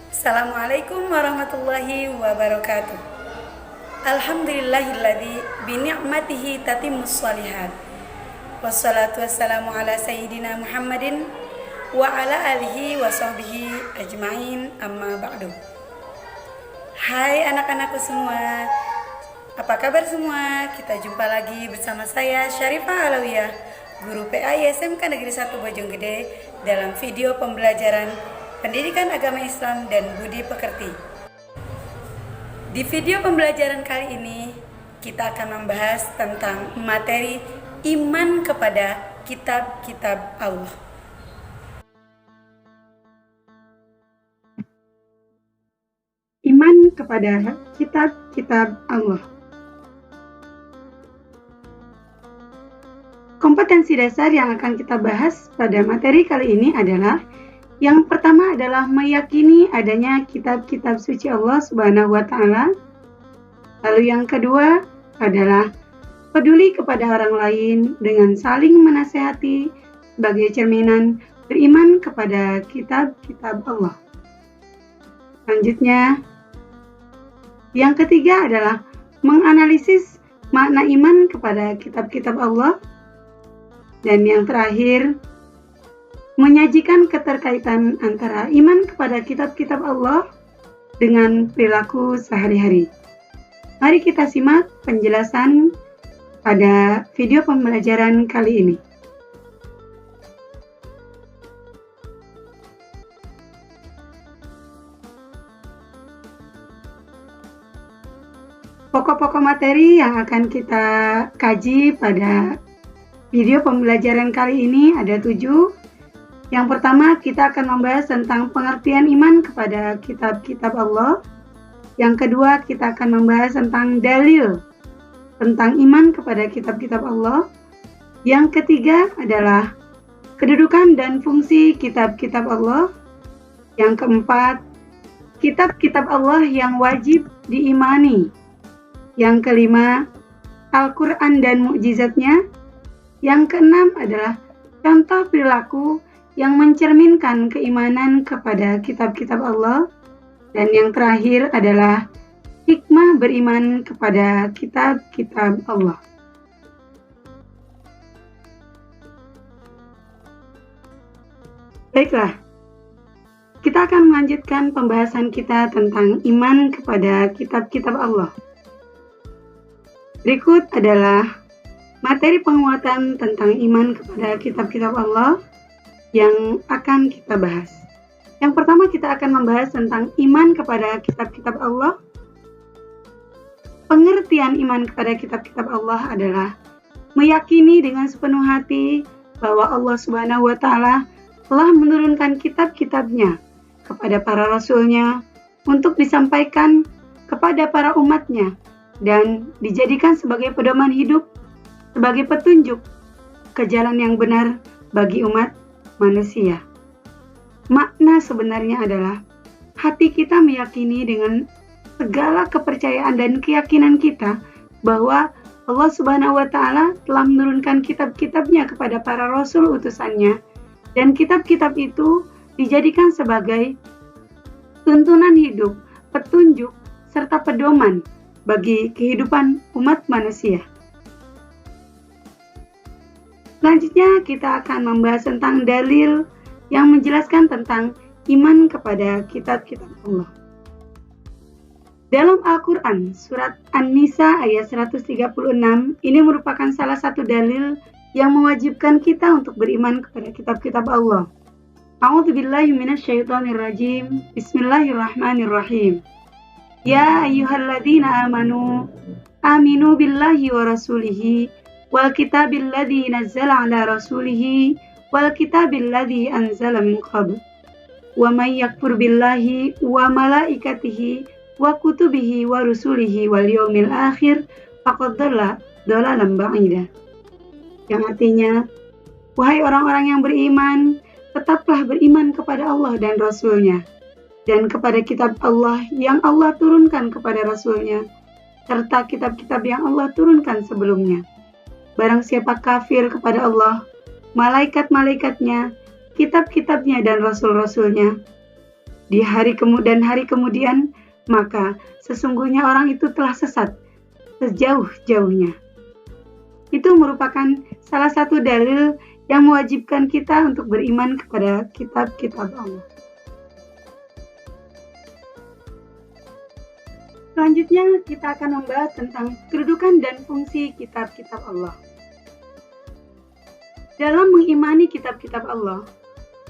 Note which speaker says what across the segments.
Speaker 1: Assalamualaikum warahmatullahi wabarakatuh. Alhamdulillahilladzi bini'matihi tatimmus shalihat. Wassalatu wassalamu ala sayyidina Muhammadin wa ala alihi wa sahbihi ajmain, amma ba'du. Hai anak-anakku semua, apa kabar semua? Kita jumpa lagi bersama saya Syarifah Alawiyah, guru PAI SMK Negeri 1 Bojonggede, dalam video pembelajaran Pendidikan Agama Islam dan Budi Pekerti. Di video pembelajaran kali ini, kita akan membahas tentang materi iman kepada kitab-kitab Allah.
Speaker 2: Iman kepada kitab-kitab Allah. Kompetensi dasar yang akan kita bahas pada materi kali ini adalah: yang pertama adalah meyakini adanya kitab-kitab suci Allah Subhanahu wa Ta'ala. Lalu yang kedua adalah peduli kepada orang lain dengan saling menasehati sebagai cerminan beriman kepada kitab-kitab Allah. Selanjutnya, yang ketiga adalah menganalisis makna iman kepada kitab-kitab Allah. Dan yang terakhir, menyajikan keterkaitan antara iman kepada kitab-kitab Allah dengan perilaku sehari-hari. Mari kita simak penjelasan pada video pembelajaran kali ini. Pokok-pokok materi yang akan kita kaji pada video pembelajaran kali ini ada 7. Yang pertama, kita akan membahas tentang pengertian iman kepada kitab-kitab Allah. Yang kedua, kita akan membahas tentang dalil tentang iman kepada kitab-kitab Allah. Yang ketiga adalah kedudukan dan fungsi kitab-kitab Allah. Yang keempat, kitab-kitab Allah yang wajib diimani. Yang kelima, Al-Quran dan mukjizatnya. Yang keenam adalah contoh perilaku yang mencerminkan keimanan kepada kitab-kitab Allah. Dan yang terakhir adalah hikmah beriman kepada kitab-kitab Allah. Baiklah, kita akan melanjutkan pembahasan kita tentang iman kepada kitab-kitab Allah. Berikut adalah materi penguatan tentang iman kepada kitab-kitab Allah yang akan kita bahas. Yang pertama, kita akan membahas tentang iman kepada kitab-kitab Allah. Pengertian iman kepada kitab-kitab Allah adalah meyakini dengan sepenuh hati bahwa Allah Subhanahu wa Ta'ala telah menurunkan kitab-kitabnya kepada para rasulnya untuk disampaikan kepada para umatnya dan dijadikan sebagai pedoman hidup, sebagai petunjuk ke jalan yang benar bagi umat manusia. Makna sebenarnya adalah hati kita meyakini dengan segala kepercayaan dan keyakinan kita bahwa Allah Subhanahu wa Ta'ala telah menurunkan kitab-kitabnya kepada para rasul utusannya, dan kitab-kitab itu dijadikan sebagai tuntunan hidup, petunjuk, serta pedoman bagi kehidupan umat manusia. Selanjutnya, kita akan membahas tentang dalil yang menjelaskan tentang iman kepada kitab-kitab Allah. Dalam Al-Quran, surat An-Nisa ayat 136, ini merupakan salah satu dalil yang mewajibkan kita untuk beriman kepada kitab-kitab Allah. A'udzubillahi minasyaitonirrajim. Bismillahirrahmanirrahim. Ya ayyuhalladzina amanu, aminu billahi wa rasulihi wal kitabil ladzi nazzala ala rasulihi wal kitabil ladzi anzala min qabl wa may yakfur billahi wa malaikatihi wa kutubihi wa rusulihi wal yaumil akhir faqad dhalla dhalalan ba'ida. Yang artinya, wahai orang-orang yang beriman, tetaplah beriman kepada Allah dan Rasulnya, dan kepada kitab Allah yang Allah turunkan kepada Rasulnya, serta kitab-kitab yang Allah turunkan sebelumnya. Barang siapa kafir kepada Allah, malaikat-malaikatnya, kitab-kitabnya dan rasul-rasulnya, di hari kemudian, maka sesungguhnya orang itu telah sesat sejauh-jauhnya. Itu merupakan salah satu dalil yang mewajibkan kita untuk beriman kepada kitab-kitab Allah. Selanjutnya kita akan membahas tentang kedudukan dan fungsi kitab-kitab Allah. Dalam mengimani kitab-kitab Allah,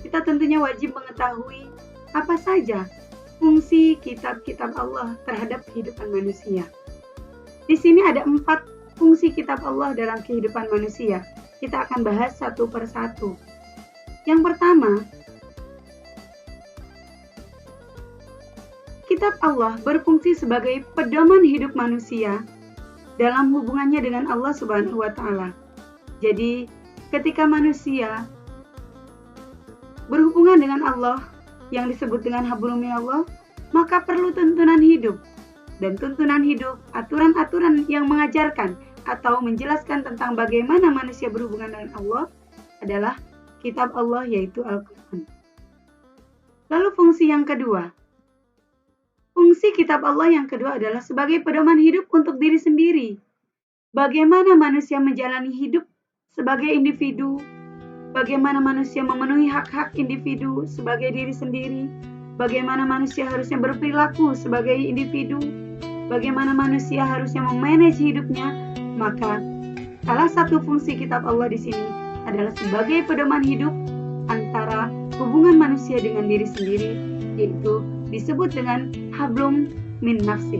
Speaker 2: kita tentunya wajib mengetahui apa saja fungsi kitab-kitab Allah terhadap kehidupan manusia. Di sini ada 4 fungsi kitab Allah dalam kehidupan manusia. Kita akan bahas satu persatu. Yang pertama, kitab Allah berfungsi sebagai pedoman hidup manusia dalam hubungannya dengan Allah Subhanahu wa Ta'ala. Jadi, ketika manusia berhubungan dengan Allah yang disebut dengan hablum minallah, maka perlu tuntunan hidup. Dan tuntunan hidup, aturan-aturan yang mengajarkan atau menjelaskan tentang bagaimana manusia berhubungan dengan Allah adalah kitab Allah, yaitu Al-Quran. Lalu fungsi yang kedua. Fungsi kitab Allah yang kedua adalah sebagai pedoman hidup untuk diri sendiri. Bagaimana manusia menjalani hidup sebagai individu, bagaimana manusia memenuhi hak-hak individu sebagai diri sendiri, bagaimana manusia harusnya berperilaku sebagai individu, bagaimana manusia harusnya memanage hidupnya. Maka salah satu fungsi kitab Allah di sini adalah sebagai pedoman hidup antara hubungan manusia dengan diri sendiri, yaitu disebut dengan hablum min nafsih.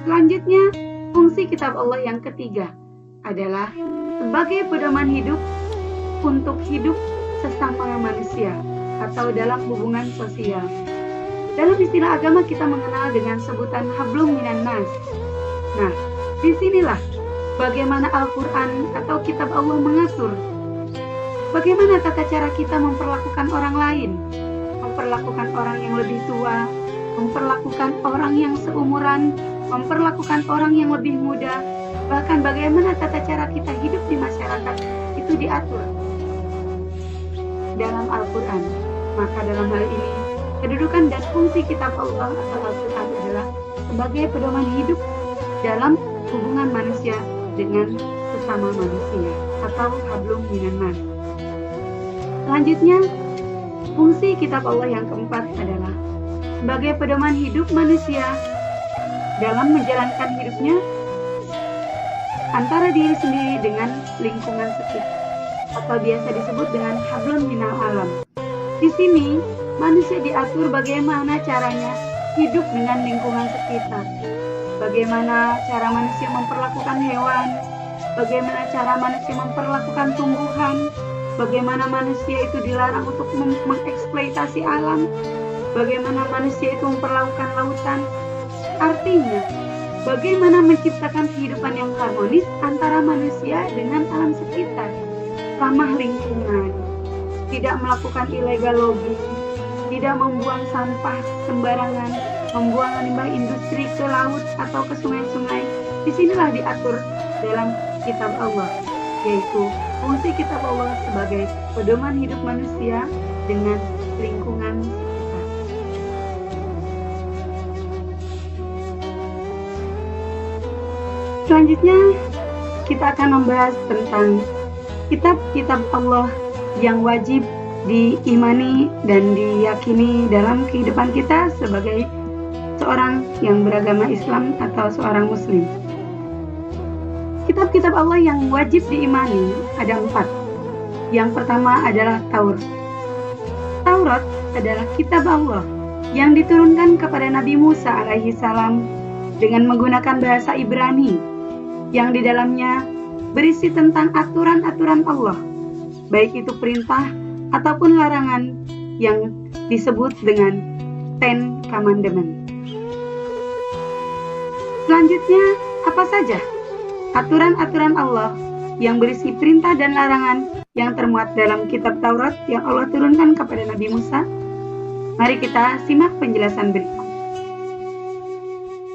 Speaker 2: Selanjutnya, fungsi kitab Allah yang ketiga adalah sebagai pedoman hidup untuk hidup sesama manusia atau dalam hubungan sosial. Dalam istilah agama kita mengenal dengan sebutan hablum minan nas. Nah, disinilah bagaimana Al-Quran atau kitab Allah mengatur bagaimana tata cara kita memperlakukan orang lain, memperlakukan orang yang lebih tua, memperlakukan orang yang seumuran, memperlakukan orang yang lebih muda, bahkan bagaimana tata cara kita hidup di masyarakat itu diatur dalam Al-Quran. Maka dalam hal ini, kedudukan dan fungsi kitab Allah atau Al-Quran adalah sebagai pedoman hidup dalam hubungan manusia dengan sesama manusia atau hablum minan nas. Selanjutnya, fungsi kitab Allah yang keempat adalah sebagai pedoman hidup manusia dalam menjalankan hidupnya antara diri sendiri dengan lingkungan sekitar atau biasa disebut dengan hablum minal alam. Di sini, manusia diatur bagaimana caranya hidup dengan lingkungan sekitar. Bagaimana cara manusia memperlakukan hewan, bagaimana cara manusia memperlakukan tumbuhan, bagaimana manusia itu dilarang untuk mengeksploitasi alam, bagaimana manusia itu memperlakukan lautan. Artinya, bagaimana menciptakan kehidupan yang harmonis antara manusia dengan alam sekitar, ramah lingkungan, tidak melakukan illegal logging, tidak membuang sampah sembarangan, membuang limbah industri ke laut atau ke sungai-sungai. Disinilah diatur dalam kitab Allah, yaitu fungsi kitab Allah sebagai pedoman hidup manusia dengan lingkungan sekitar. Selanjutnya, kita akan membahas tentang kitab-kitab Allah yang wajib diimani dan diyakini dalam kehidupan kita sebagai seorang yang beragama Islam atau seorang Muslim. Kitab-kitab Allah yang wajib diimani ada 4. Yang pertama adalah Taurat. Taurat adalah kitab Allah yang diturunkan kepada Nabi Musa alaihi salam dengan menggunakan bahasa Ibrani, yang di dalamnya berisi tentang aturan-aturan Allah, baik itu perintah ataupun larangan yang disebut dengan Ten Commandment. Selanjutnya, apa saja aturan-aturan Allah yang berisi perintah dan larangan yang termuat dalam kitab Taurat yang Allah turunkan kepada Nabi Musa? Mari kita simak penjelasan berikut.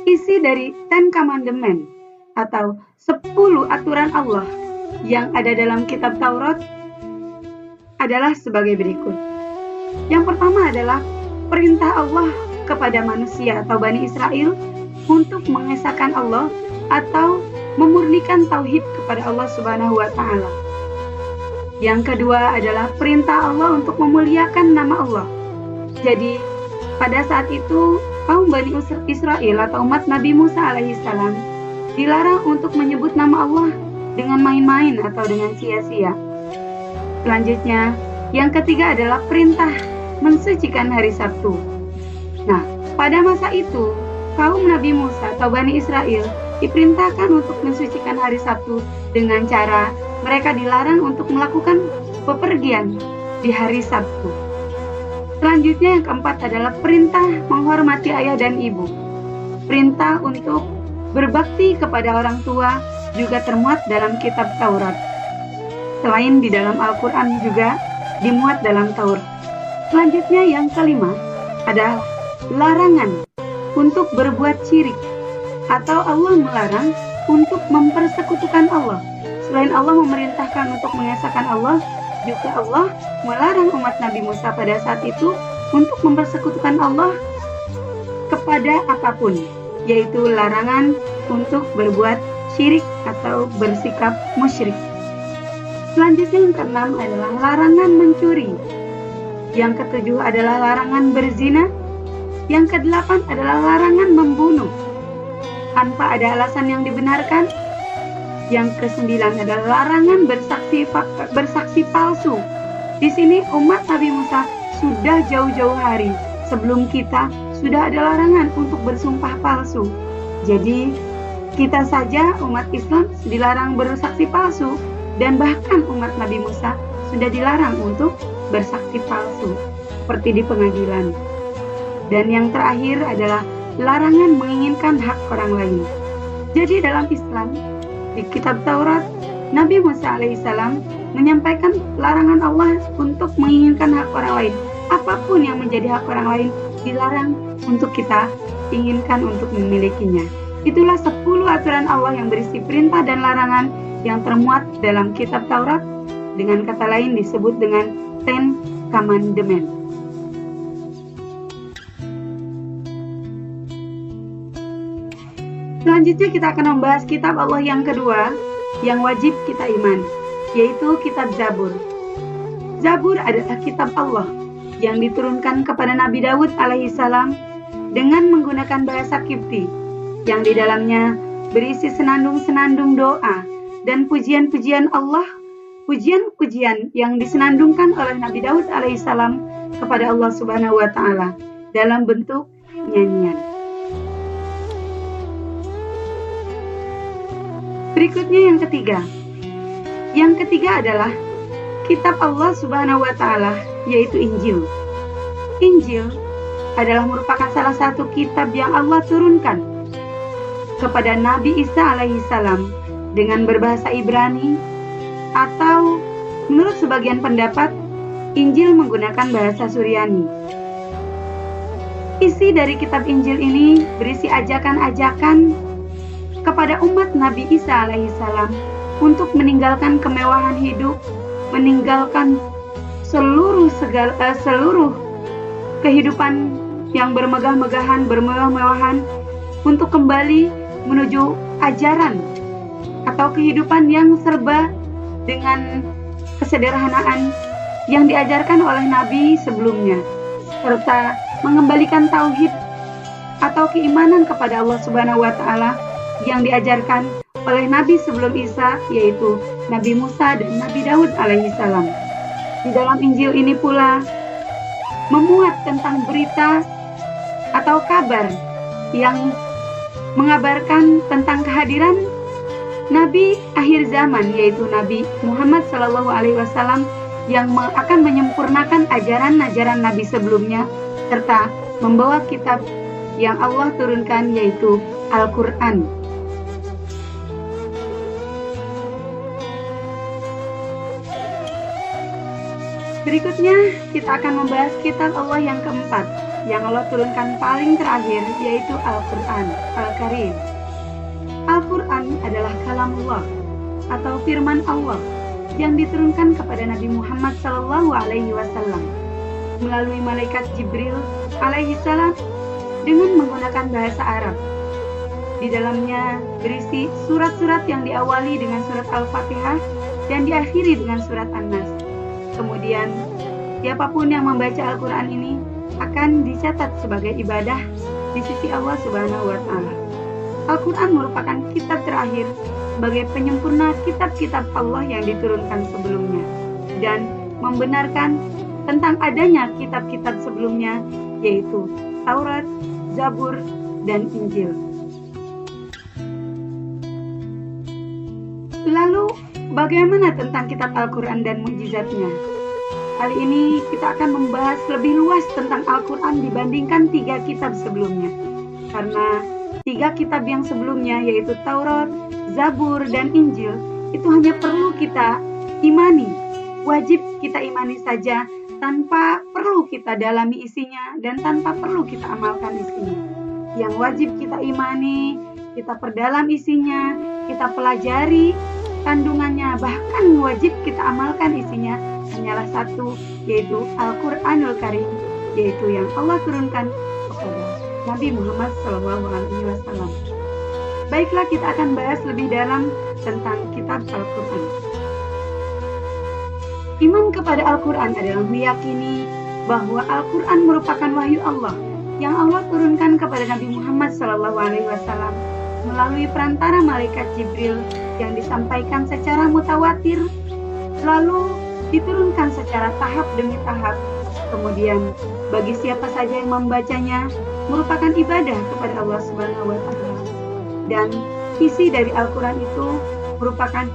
Speaker 2: Isi dari Ten Commandment atau 10 aturan Allah yang ada dalam kitab Taurat adalah sebagai berikut. Yang pertama adalah perintah Allah kepada manusia atau Bani Israel untuk mengesahkan Allah atau memurnikan tauhid kepada Allah Subhanahu wa taala. Yang kedua adalah perintah Allah untuk memuliakan nama Allah. Jadi, pada saat itu kaum Bani Israel atau umat Nabi Musa alaihissalam dilarang untuk menyebut nama Allah dengan main-main atau dengan sia-sia. Selanjutnya, yang ketiga adalah perintah mensucikan hari Sabtu. Nah, pada masa itu, kaum Nabi Musa atau Bani Israel diperintahkan untuk mensucikan hari Sabtu dengan cara mereka dilarang untuk melakukan bepergian di hari Sabtu. Selanjutnya yang keempat adalah perintah menghormati ayah dan ibu. Perintah untuk berbakti kepada orang tua juga termuat dalam kitab Taurat. Selain di dalam Al-Quran juga dimuat dalam Taurat. Selanjutnya yang kelima adalah larangan untuk berbuat syirik, atau Allah melarang untuk mempersekutukan Allah. Selain Allah memerintahkan untuk mengesahkan Allah, juga Allah melarang umat Nabi Musa pada saat itu untuk mempersekutukan Allah kepada apapun, yaitu larangan untuk berbuat syirik atau bersikap musyrik. Selanjutnya yang keenam adalah larangan mencuri. Yang ketujuh adalah larangan berzina. Yang kedelapan adalah larangan membunuh tanpa ada alasan yang dibenarkan. Yang kesembilan adalah larangan bersaksi palsu. Di sini umat Nabi Musa sudah jauh-jauh hari sebelum kita sudah ada larangan untuk bersumpah palsu. Jadi kita saja umat Islam dilarang bersaksi palsu, dan bahkan umat Nabi Musa sudah dilarang untuk bersaksi palsu seperti di pengadilan. Dan yang terakhir adalah larangan menginginkan hak orang lain. Jadi dalam Islam, di kitab Taurat, Nabi Musa alaihissalam menyampaikan larangan Allah untuk menginginkan hak orang lain. Apapun yang menjadi hak orang lain dilarang untuk kita inginkan untuk memilikinya. Itulah 10 aturan Allah yang berisi perintah dan larangan yang termuat dalam kitab Taurat, dengan kata lain disebut dengan Ten Commandments. Selanjutnya kita akan membahas kitab Allah yang kedua yang wajib kita iman, yaitu kitab Zabur. Zabur adalah kitab Allah yang diturunkan kepada Nabi Daud alaihissalam dengan menggunakan bahasa Kipti, yang di dalamnya berisi senandung-senandung doa dan pujian-pujian Allah, pujian-pujian yang disenandungkan oleh Nabi Daud alaihissalam kepada Allah Subhanahu wa taala dalam bentuk nyanyian. Berikutnya yang ketiga. Yang ketiga adalah kitab Allah Subhanahu wa taala, yaitu Injil. Injil adalah merupakan salah satu kitab yang Allah turunkan kepada Nabi Isa alaihissalam dengan berbahasa Ibrani, atau menurut sebagian pendapat Injil menggunakan bahasa Suryani. Isi dari kitab Injil ini berisi ajakan-ajakan kepada umat Nabi Isa alaihissalam untuk meninggalkan kemewahan hidup, meninggalkan seluruh kehidupan yang bermegah-megahan, bermewah-mewahan, untuk kembali menuju ajaran atau kehidupan yang serba dengan kesederhanaan yang diajarkan oleh Nabi sebelumnya, serta mengembalikan tauhid atau keimanan kepada Allah Subhanahu wa taala yang diajarkan oleh Nabi sebelum Isa, yaitu Nabi Musa dan Nabi Daud alaihissalam. Di dalam Injil ini pula memuat tentang berita atau kabar yang mengabarkan tentang kehadiran Nabi akhir zaman, yaitu Nabi Muhammad SAW, yang akan menyempurnakan ajaran-ajaran Nabi sebelumnya, serta membawa kitab yang Allah turunkan, yaitu Al-Quran. Berikutnya kita akan membahas kitab Allah yang keempat, yang Allah turunkan paling terakhir, yaitu Al-Quran, Al-Karim. Al-Quran adalah kalamullah atau firman Allah yang diturunkan kepada Nabi Muhammad SAW. melalui malaikat Jibril alaihi salam dengan menggunakan bahasa Arab. Di dalamnya berisi surat-surat yang diawali dengan surat Al-Fatihah dan diakhiri dengan surat An-Nas. Kemudian, siapapun yang membaca Al-Quran ini akan dicatat sebagai ibadah di sisi Allah Subhanahu wa Ta'ala. Al-Quran merupakan kitab terakhir sebagai penyempurna kitab-kitab Allah yang diturunkan sebelumnya dan membenarkan tentang adanya kitab-kitab sebelumnya, yaitu Taurat, Zabur, dan Injil. Lalu, bagaimana tentang kitab Al-Quran dan mukjizatnya? Kali ini kita akan membahas lebih luas tentang Al-Quran dibandingkan 3 kitab sebelumnya. Karena 3 kitab yang sebelumnya, yaitu Taurat, Zabur, dan Injil, itu hanya perlu kita imani. Wajib kita imani saja, tanpa perlu kita dalami isinya, dan tanpa perlu kita amalkan isinya. Yang wajib kita imani, kita perdalam isinya, kita pelajari kandungannya, bahkan wajib kita amalkan isinya hanyalah satu, yaitu Al-Quranul Karim, yaitu yang Allah turunkan kepada Nabi Muhammad SAW. Baiklah, kita akan bahas lebih dalam tentang kitab Al-Quran. Iman kepada Al-Quran adalah meyakini bahwa Al-Quran merupakan wahyu Allah yang Allah turunkan kepada Nabi Muhammad SAW melalui perantara malaikat Jibril yang disampaikan secara mutawatir, lalu diturunkan secara tahap demi tahap. Kemudian bagi siapa saja yang membacanya merupakan ibadah kepada Allah Subhanahu wa Ta'ala. Dan isi dari Al-Quran itu merupakan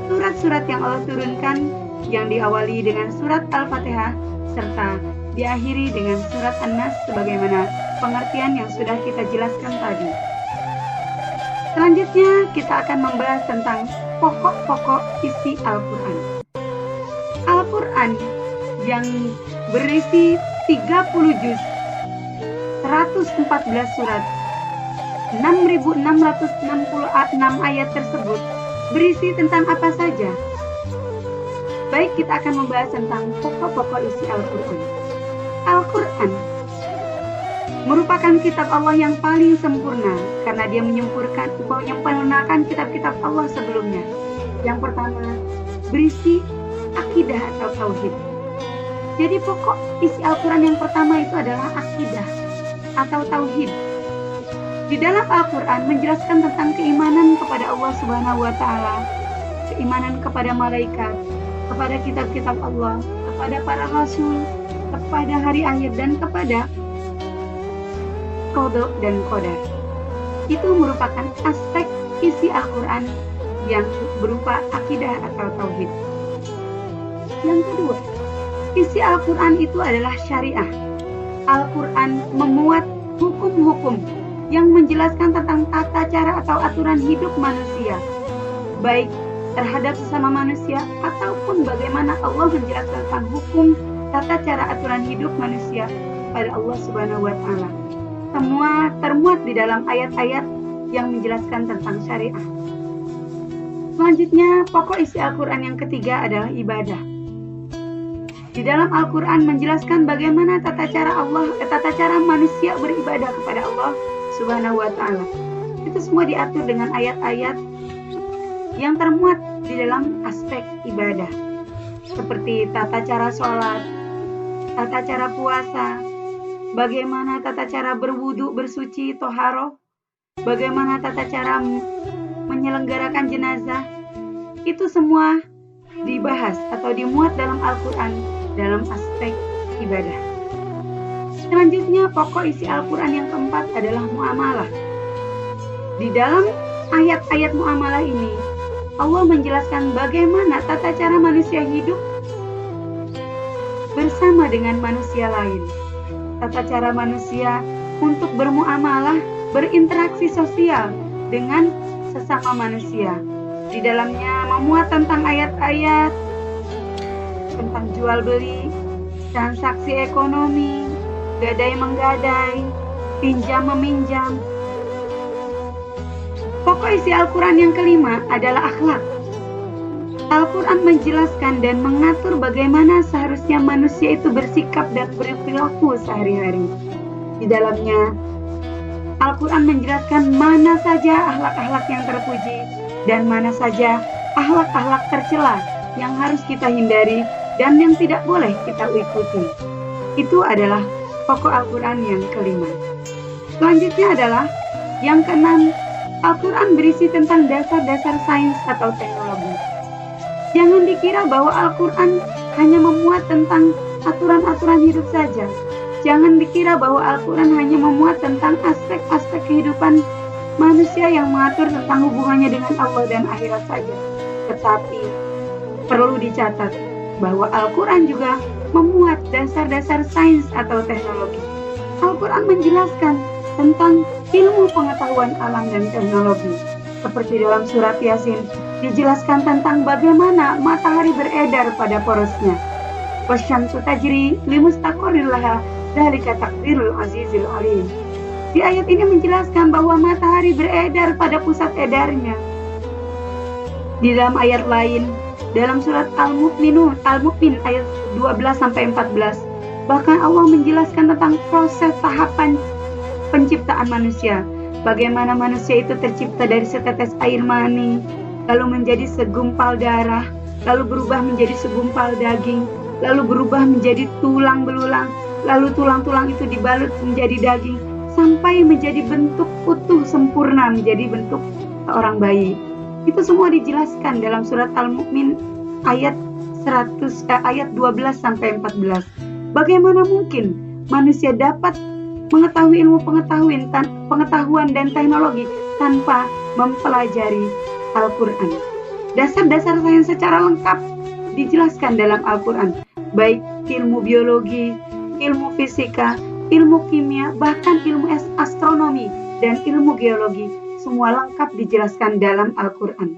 Speaker 2: surat-surat yang Allah turunkan yang diawali dengan surat Al-Fatihah serta diakhiri dengan surat An-Nas sebagaimana pengertian yang sudah kita jelaskan tadi. Selanjutnya kita akan membahas tentang pokok-pokok isi Al-Quran. Al-Quran yang berisi 30 juz, 114 surat, 6.666 ayat tersebut berisi tentang apa saja? Baik, kita akan membahas tentang pokok-pokok isi Al-Quran. Al-Quran merupakan kitab Allah yang paling sempurna karena dia menyempurnakan kitab-kitab Allah sebelumnya. Yang pertama, berisi akidah atau tauhid. Jadi pokok isi Al-Quran yang pertama itu adalah akidah atau tauhid. Di dalam Al-Quran menjelaskan tentang keimanan kepada Allah Subhanahu wa Ta'ala, keimanan kepada malaikat, kepada kitab-kitab Allah, kepada para rasul, kepada hari akhir, dan kepada qada dan qadar. Itu merupakan aspek isi Al-Quran yang berupa akidah atau tauhid. Yang kedua, isi Al-Quran itu adalah syariah. Al-Quran memuat hukum-hukum yang menjelaskan tentang tata cara atau aturan hidup manusia, baik terhadap sesama manusia ataupun bagaimana Allah menjelaskan tentang hukum tata cara aturan hidup manusia pada Allah Subhanahu wa Ta'ala. Semua termuat di dalam ayat-ayat yang menjelaskan tentang syariah. Selanjutnya, pokok isi Al-Quran yang ketiga adalah ibadah. Di dalam Al-Quran menjelaskan bagaimana tata cara manusia beribadah kepada Allah Subhanahu wa Ta'ala. Itu semua diatur dengan ayat-ayat yang termuat di dalam aspek ibadah, seperti tata cara sholat, tata cara puasa, bagaimana tata cara berwudu, bersuci, toharoh, bagaimana tata cara menyelenggarakan jenazah. Itu semua dibahas atau dimuat dalam Al-Quran dalam aspek ibadah. Selanjutnya, pokok isi Al-Quran yang keempat adalah muamalah. Di dalam ayat-ayat muamalah ini, Allah menjelaskan bagaimana tata cara manusia hidup bersama dengan manusia lain. Tata cara manusia untuk bermuamalah, berinteraksi sosial dengan sesama manusia. Di dalamnya memuat tentang ayat-ayat tentang jual beli, transaksi ekonomi, gadai menggadai, pinjam meminjam. Pokok isi Al-Quran yang kelima adalah akhlak. Al-Quran menjelaskan dan mengatur bagaimana seharusnya manusia itu bersikap dan berperilaku sehari-hari. Di dalamnya, Al-Quran menjelaskan mana saja akhlak-akhlak yang terpuji dan mana saja akhlak-akhlak tercela yang harus kita hindari dan yang tidak boleh kita ikuti. Itu adalah pokok Al-Quran yang kelima. Selanjutnya adalah yang keenam, Al-Quran berisi tentang dasar-dasar sains atau teknologi. Jangan dikira bahwa Al-Quran hanya memuat tentang aturan-aturan hidup saja. Jangan dikira bahwa Al-Quran hanya memuat tentang aspek-aspek kehidupan manusia yang mengatur tentang hubungannya dengan Allah dan akhirat saja. Tetapi perlu dicatat bahwa Al-Quran juga memuat dasar-dasar sains atau teknologi. Al-Quran menjelaskan tentang ilmu pengetahuan alam dan teknologi. Seperti dalam surat Yasin, dijelaskan tentang bagaimana matahari beredar pada porosnya. Wasyamsu tajri limustaqarrir laha, dzalika taqdirul azizil alim. Di ayat ini menjelaskan bahwa matahari beredar pada pusat edarnya. Di dalam ayat lain, dalam surat Al-Mu'min ayat 12-14, bahkan Allah menjelaskan tentang proses tahapan penciptaan manusia. Bagaimana manusia itu tercipta dari setetes air mani, lalu menjadi segumpal darah, lalu berubah menjadi segumpal daging, lalu berubah menjadi tulang belulang, lalu tulang-tulang itu dibalut menjadi daging, sampai menjadi bentuk utuh sempurna, menjadi bentuk seorang bayi. Itu semua dijelaskan dalam surat Al-Mu'min ayat 12-14. Bagaimana mungkin manusia dapat mengetahui ilmu pengetahuan dan teknologi tanpa mempelajari Al-Quran? Dasar-dasar sains secara lengkap dijelaskan dalam Al-Quran, baik ilmu biologi, ilmu fisika, ilmu kimia, bahkan ilmu astronomi dan ilmu geologi, semua lengkap dijelaskan dalam Al-Quran.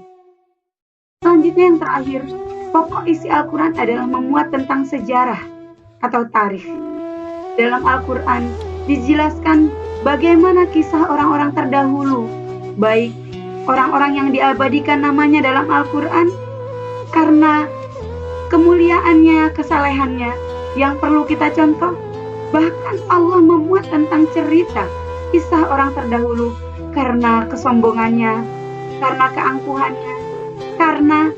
Speaker 2: Selanjutnya yang terakhir, pokok isi Al-Quran adalah memuat tentang sejarah atau tarikh. Dalam Al-Quran dijelaskan bagaimana kisah orang-orang terdahulu, baik orang-orang yang diabadikan namanya dalam Al-Quran karena kemuliaannya, kesalehannya yang perlu kita contoh. Bahkan Allah memuat tentang cerita kisah orang terdahulu karena kesombongannya, karena keangkuhannya, karena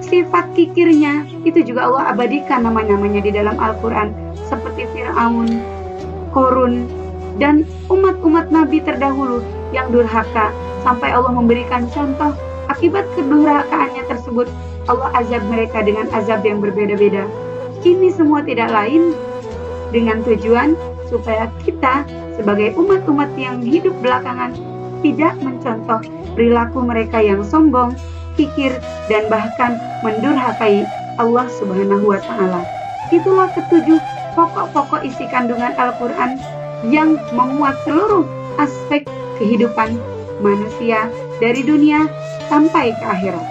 Speaker 2: sifat kikirnya. Itu juga Allah abadikan nama-namanya di dalam Al-Quran, seperti Fir'aun, Korun, dan umat-umat Nabi terdahulu yang durhaka, sampai Allah memberikan contoh akibat kedurhakaannya tersebut Allah azab mereka dengan azab yang berbeda-beda. Ini semua tidak lain dengan tujuan supaya kita sebagai umat-umat yang hidup belakangan tidak mencontoh perilaku mereka yang sombong, kikir, dan bahkan mendurhakai Allah Subhanahu wa Ta'ala. Itulah ketujuh pokok-pokok isi kandungan Al-Quran yang memuat seluruh aspek kehidupan manusia dari dunia sampai ke akhirat.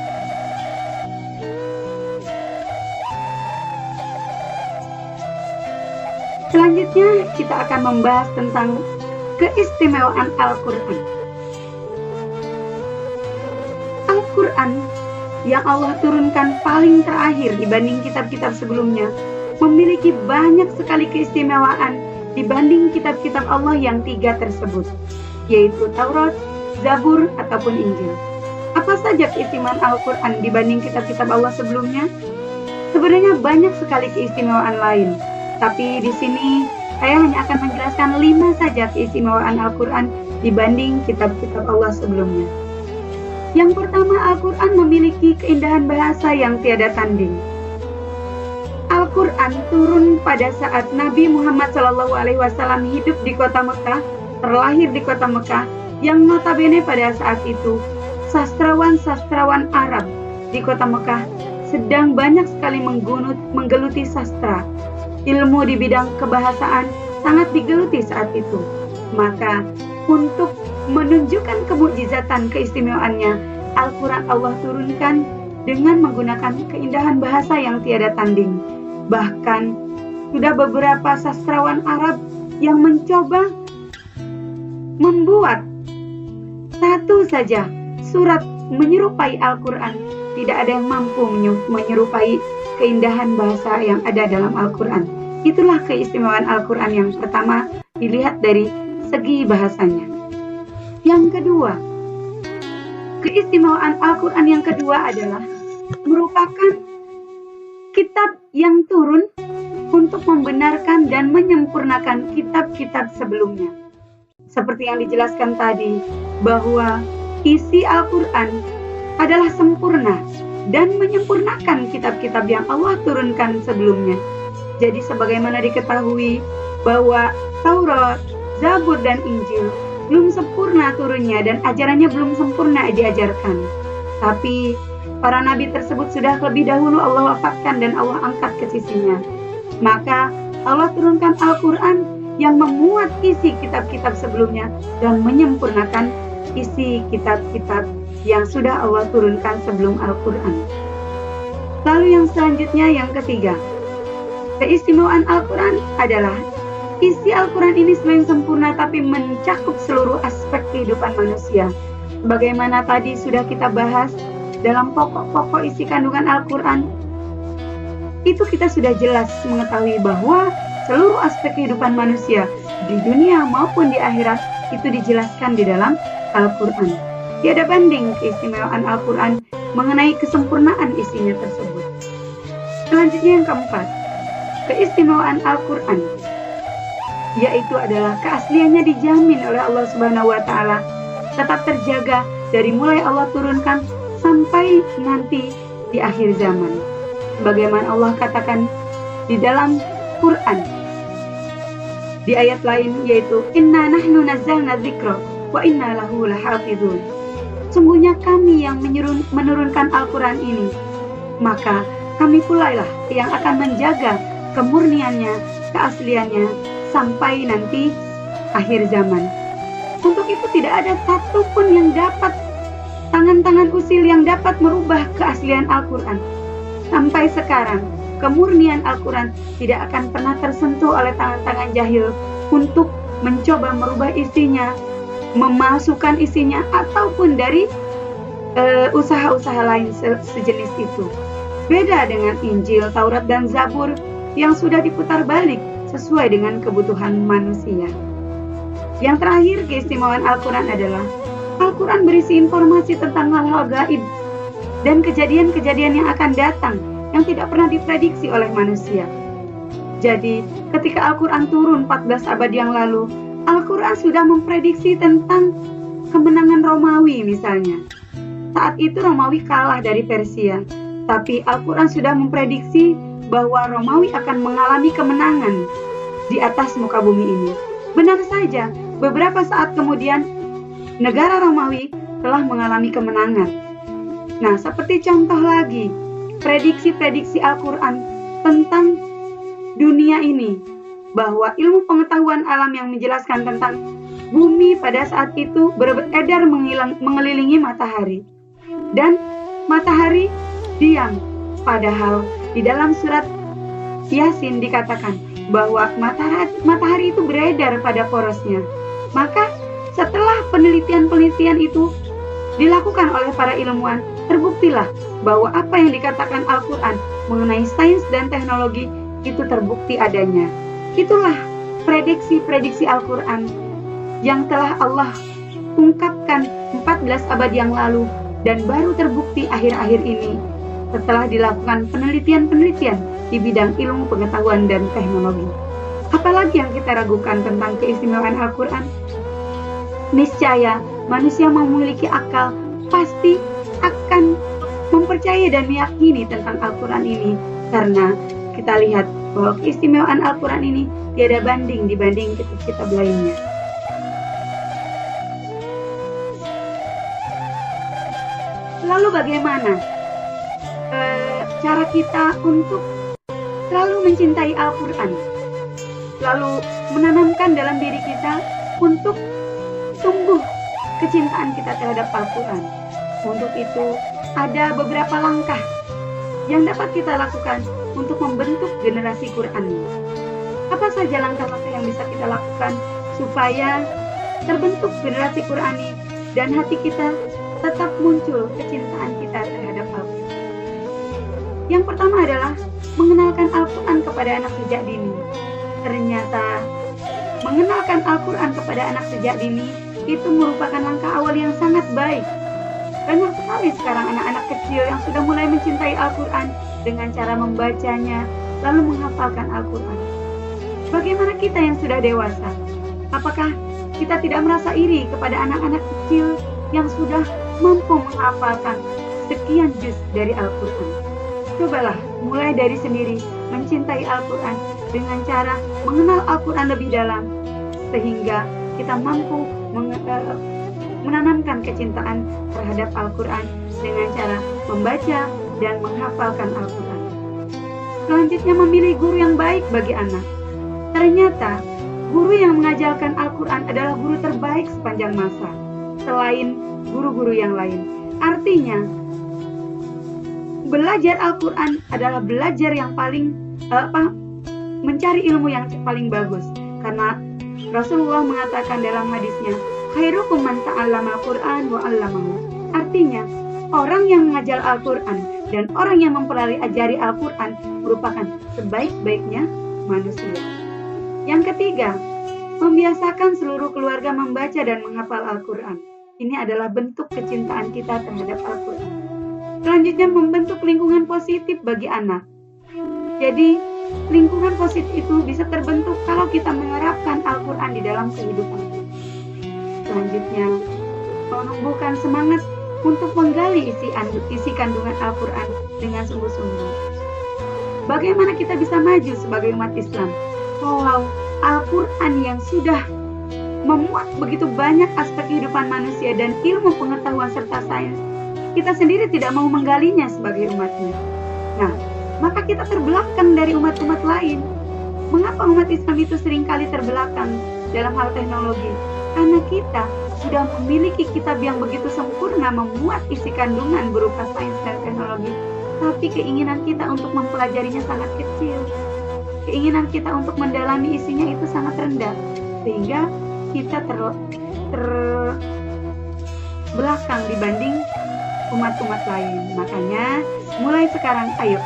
Speaker 2: Selanjutnya kita akan membahas tentang keistimewaan Al-Quran. Al-Quran yang Allah turunkan paling terakhir dibanding kitab-kitab sebelumnya memiliki banyak sekali keistimewaan dibanding kitab-kitab Allah yang 3 tersebut, yaitu Taurat, Zabur, ataupun Injil. Apa saja keistimewaan Al-Quran dibanding kitab-kitab Allah sebelumnya? Sebenarnya banyak sekali keistimewaan lain, tapi di sini saya hanya akan menjelaskan 5 saja keistimewaan Al-Quran dibanding kitab-kitab Allah sebelumnya. Yang pertama, Al-Quran memiliki keindahan bahasa yang tiada tanding. Al-Quran turun pada saat Nabi Muhammad SAW hidup di kota Mekah, terlahir di kota Mekah, yang notabene pada saat itu sastrawan-sastrawan Arab di kota Mekah sedang banyak sekali menggeluti sastra. Ilmu di bidang kebahasaan sangat digeluti saat itu. Maka untuk menunjukkan kemukjizatan keistimewaannya, Al-Quran Allah turunkan dengan menggunakan keindahan bahasa yang tiada tanding. Bahkan sudah beberapa sastrawan Arab yang mencoba membuat satu saja surat menyerupai Al-Quran, tidak ada yang mampu menyerupai keindahan bahasa yang ada dalam Al-Quran. Itulah keistimewaan Al-Quran yang pertama dilihat dari segi bahasanya. Yang kedua, keistimewaan Al-Quran yang kedua adalah merupakan kitab yang turun untuk membenarkan dan menyempurnakan kitab-kitab sebelumnya. Seperti yang dijelaskan tadi, bahwa isi Al-Quran adalah sempurna dan menyempurnakan kitab-kitab yang Allah turunkan sebelumnya. Jadi sebagaimana diketahui bahwa Taurat, Zabur, dan Injil belum sempurna turunnya dan ajarannya belum sempurna diajarkan. Tapi para nabi tersebut sudah lebih dahulu Allah wafatkan dan Allah angkat ke sisinya. Maka Allah turunkan Al-Quran yang memuat isi kitab-kitab sebelumnya dan menyempurnakan isi kitab-kitab yang sudah Allah turunkan sebelum Al-Quran. Lalu yang selanjutnya, yang ketiga, keistimewaan Al-Quran adalah isi Al-Quran ini selain sempurna tapi mencakup seluruh aspek kehidupan manusia. Bagaimana tadi sudah kita bahas dalam pokok-pokok isi kandungan Al-Quran, itu kita sudah jelas mengetahui bahwa seluruh aspek kehidupan manusia di dunia maupun di akhirat itu dijelaskan di dalam Al-Quran. Tiada banding keistimewaan Al-Quran mengenai kesempurnaan isinya tersebut. Selanjutnya yang keempat, keistimewaan Al-Quran yaitu adalah keasliannya dijamin oleh Allah Subhanahu wa Ta'ala, tetap terjaga dari mulai Allah turunkan sampai nanti di akhir zaman. Bagaimana Allah katakan di dalam Quran di ayat lain, yaitu inna nahnu nazzalna dzikra wa inna lahu lahafizun. Sungguhnya kami yang menurunkan Al-Quran ini, maka kami pula lah yang akan menjaga kemurniannya, keasliannya sampai nanti akhir zaman. Untuk itu tidak ada satupun yang dapat, tangan-tangan usil yang dapat merubah keaslian Al-Quran. Sampai sekarang, kemurnian Al-Quran tidak akan pernah tersentuh oleh tangan-tangan jahil untuk mencoba merubah isinya, memasukkan isinya, ataupun dari usaha-usaha lain sejenis itu. Beda dengan Injil, Taurat, dan Zabur yang sudah diputar balik sesuai dengan kebutuhan manusia. Yang terakhir, keistimewaan Al-Quran adalah Al-Quran berisi informasi tentang hal-hal gaib dan kejadian-kejadian yang akan datang yang tidak pernah diprediksi oleh manusia. Jadi, ketika Al-Quran turun 14 abad yang lalu, Al-Quran sudah memprediksi tentang kemenangan Romawi misalnya. Saat itu Romawi kalah dari Persia, tapi Al-Quran sudah memprediksi bahwa Romawi akan mengalami kemenangan di atas muka bumi ini. Benar saja, beberapa saat kemudian negara Romawi telah mengalami kemenangan. Nah, seperti contoh lagi, prediksi-prediksi Al-Quran tentang dunia ini, bahwa ilmu pengetahuan alam yang menjelaskan tentang bumi pada saat itu beredar mengelilingi matahari, dan matahari diam. Padahal di dalam surat Yasin dikatakan bahwa matahari itu beredar pada porosnya. Maka setelah penelitian-penelitian itu dilakukan oleh para ilmuwan, terbuktilah bahwa apa yang dikatakan Al-Quran mengenai sains dan teknologi itu terbukti adanya. Itulah prediksi-prediksi Al-Quran yang telah Allah ungkapkan 14 abad yang lalu dan baru terbukti akhir-akhir ini setelah dilakukan penelitian-penelitian di bidang ilmu pengetahuan dan teknologi. Apalagi yang kita ragukan tentang keistimewaan Al-Quran? Niscaya manusia memiliki akal pasti akan mempercayai dan meyakini tentang Al-Quran ini, karena kita lihat bahwa keistimewaan Al-Quran ini tiada banding dibanding kitab-kitab lainnya. Lalu bagaimana cara kita untuk selalu mencintai Al-Quran, lalu menanamkan dalam diri kita untuk tumbuh kecintaan kita terhadap Al-Quran? Untuk itu ada beberapa langkah yang dapat kita lakukan untuk membentuk generasi Quran. Apa saja langkah-langkah yang bisa kita lakukan supaya terbentuk generasi Qurani dan hati kita tetap muncul kecintaan kita terhadap Al-Quran? Yang pertama adalah mengenalkan Al-Quran kepada anak sejak dini. Ternyata mengenalkan Al-Quran kepada anak sejak dini itu merupakan langkah awal yang sangat baik. Banyak sekali sekarang anak-anak kecil yang sudah mulai mencintai Al-Quran dengan cara membacanya, lalu menghafalkan Al-Quran. Bagaimana kita yang sudah dewasa? Apakah kita tidak merasa iri kepada anak-anak kecil yang sudah mampu menghafalkan sekian juz dari Al-Quran? Cobalah mulai dari sendiri mencintai Al-Quran dengan cara mengenal Al-Quran lebih dalam, sehingga kita mampu menanamkan kecintaan terhadap Al-Quran dengan cara membaca dan menghafalkan Al-Quran. Selanjutnya, memilih guru yang baik bagi anak. Ternyata guru yang mengajarkan Al-Quran adalah guru terbaik sepanjang masa, selain guru-guru yang lain. Artinya, belajar Al-Quran adalah belajar yang paling mencari ilmu yang paling bagus, karena Rasulullah mengatakan dalam hadisnya, khairukum man ta'allama al-Quran wa 'allamahu. Artinya, orang yang mengajar Al-Quran dan orang yang mempelajari Al-Quran merupakan sebaik-baiknya manusia. Yang ketiga, membiasakan seluruh keluarga membaca dan menghafal Al-Quran. Ini adalah bentuk kecintaan kita terhadap Al-Quran. Selanjutnya, membentuk lingkungan positif bagi anak. Jadi, lingkungan positif itu bisa terbentuk kalau kita menerapkan Al-Quran di dalam kehidupan. Selanjutnya, menumbuhkan semangat untuk menggali isi kandungan Al-Quran dengan sungguh-sungguh. Bagaimana kita bisa maju sebagai umat Islam kalau Al-Quran yang sudah memuat begitu banyak aspek kehidupan manusia dan ilmu pengetahuan serta sains, kita sendiri tidak mau menggalinya sebagai umatnya? Nah, maka kita terbelakang dari umat-umat lain. Mengapa umat Islam itu seringkali terbelakang dalam hal teknologi? Karena kita sudah memiliki kitab yang begitu sempurna memuat isi kandungan berupa sains dan teknologi, tapi keinginan kita untuk mempelajarinya sangat kecil. Keinginan kita untuk mendalami isinya itu sangat rendah, sehingga kita terbelakang dibanding umat-umat lain. Makanya mulai sekarang ayo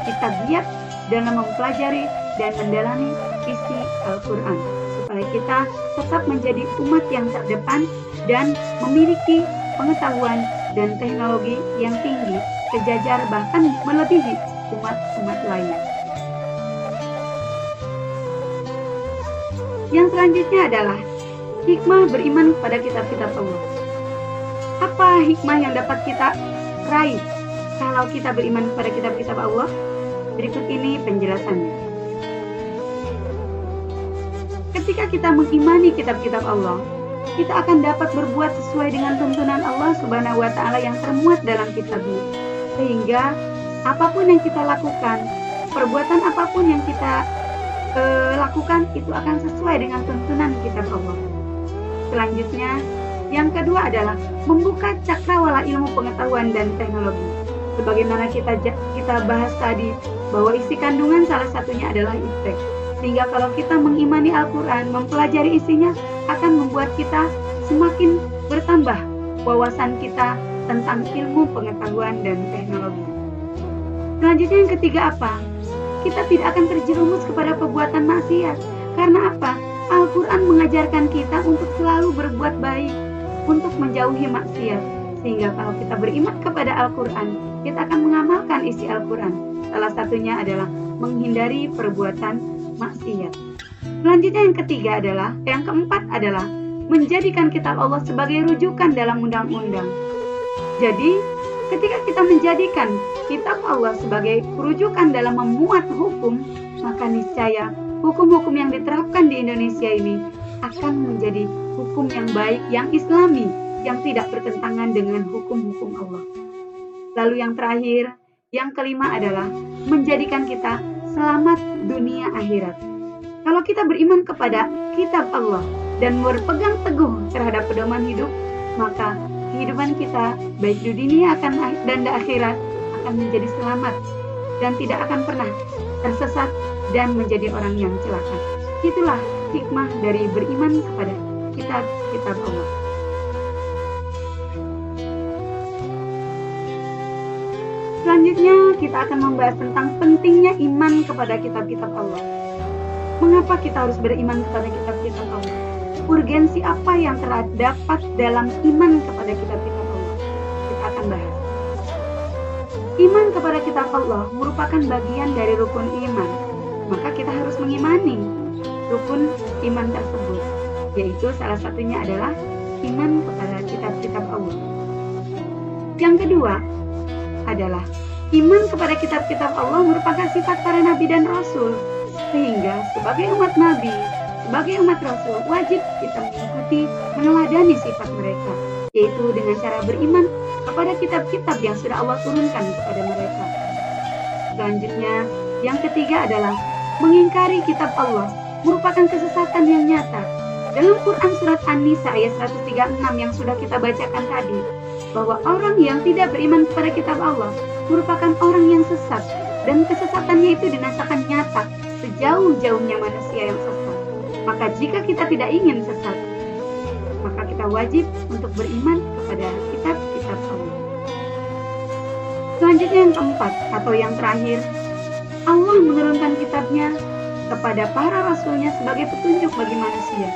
Speaker 2: kita giat dalam mempelajari dan mendalami isi Al-Quran, supaya kita tetap menjadi umat yang terdepan dan memiliki pengetahuan dan teknologi yang tinggi, sejajar bahkan melebihi umat-umat lainnya. Yang selanjutnya adalah hikmah beriman kepada kitab-kitab Allah. Apa hikmah yang dapat kita raih kalau kita beriman kepada kitab-kitab Allah? Berikut ini penjelasannya. Ketika kita mengimani kitab-kitab Allah, kita akan dapat berbuat sesuai dengan tuntunan Allah Subhanahu wa Ta'ala yang termuat dalam kitabnya. Sehingga apapun yang kita lakukan, perbuatan apapun yang kita lakukan itu akan sesuai dengan tuntunan kitab Allah. Selanjutnya, yang kedua adalah membuka cakrawala ilmu pengetahuan dan teknologi. Sebagaimana kita bahas tadi, bahwa isi kandungan salah satunya adalah iptek. Sehingga kalau kita mengimani Al-Quran, mempelajari isinya, akan membuat kita semakin bertambah wawasan kita tentang ilmu pengetahuan dan teknologi. Selanjutnya yang ketiga apa? Kita tidak akan terjerumus kepada perbuatan maksiat. Karena apa? Al-Quran mengajarkan kita untuk selalu berbuat baik, untuk menjauhi maksiat. Sehingga kalau kita beriman kepada Al-Quran, kita akan mengamalkan isi Al-Quran. Salah satunya adalah menghindari perbuatan maksiat. Selanjutnya yang keempat adalah menjadikan kitab Allah sebagai rujukan dalam undang-undang. Jadi, ketika kita menjadikan kitab Allah sebagai rujukan dalam memuat hukum, maka niscaya hukum-hukum yang diterapkan di Indonesia ini akan menjadi hukum yang baik, yang islami, yang tidak bertentangan dengan hukum-hukum Allah. Lalu yang terakhir, yang kelima adalah menjadikan kita selamat dunia akhirat. Kalau kita beriman kepada kitab Allah dan berpegang teguh terhadap pedoman hidup, maka kehidupan kita baik di dunia dan di akhirat akan menjadi selamat dan tidak akan pernah tersesat dan menjadi orang yang celaka. Itulah hikmah dari beriman kepada kitab Allah. Selanjutnya kita akan membahas tentang pentingnya iman kepada kitab-kitab Allah. Mengapa kita harus beriman kepada kitab-kitab Allah? Urgensi apa yang terdapat dalam iman kepada kitab-kitab Allah? Kita akan bahas. Iman kepada kitab Allah merupakan bagian dari rukun iman. Maka kita harus mengimani rukun iman tersebut, yaitu salah satunya adalah iman kepada kitab-kitab Allah. Yang kedua adalah iman kepada kitab-kitab Allah merupakan sifat para nabi dan rasul, sehingga sebagai umat nabi, sebagai umat rasul, wajib kita mengikuti, meneladani sifat mereka, yaitu dengan cara beriman kepada kitab-kitab yang sudah Allah turunkan kepada mereka. Selanjutnya, yang ketiga adalah mengingkari kitab Allah merupakan kesesatan yang nyata. Dalam Quran surat An-Nisa ayat 136 yang sudah kita bacakan tadi, bahwa orang yang tidak beriman kepada kitab Allah merupakan orang yang sesat, dan kesesatannya itu dirasakan nyata sejauh-jauhnya manusia yang sesat. Maka jika kita tidak ingin sesat, maka kita wajib untuk beriman kepada kitab-kitab Allah. Selanjutnya yang keempat atau yang terakhir, Allah menurunkan kitabnya kepada para rasulnya sebagai petunjuk bagi manusia.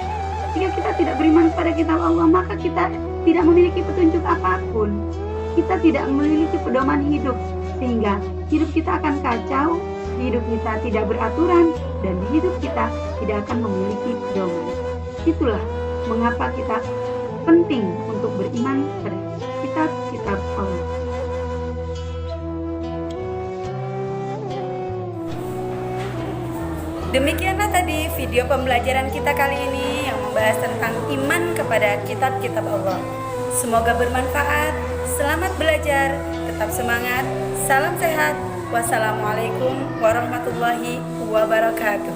Speaker 2: Jika kita tidak beriman kepada kitab Allah, maka kita tidak memiliki petunjuk apapun. Kita tidak memiliki pedoman hidup, sehingga hidup kita akan kacau, hidup kita tidak beraturan, dan hidup kita tidak akan memiliki pedoman. Itulah mengapa kita penting untuk beriman pada kitab-kitab Allah.
Speaker 1: Demikianlah tadi video pembelajaran kita kali ini yang membahas tentang iman kepada kitab-kitab Allah. Semoga bermanfaat. Selamat belajar, tetap semangat, salam sehat. Wassalamualaikum warahmatullahi wabarakatuh.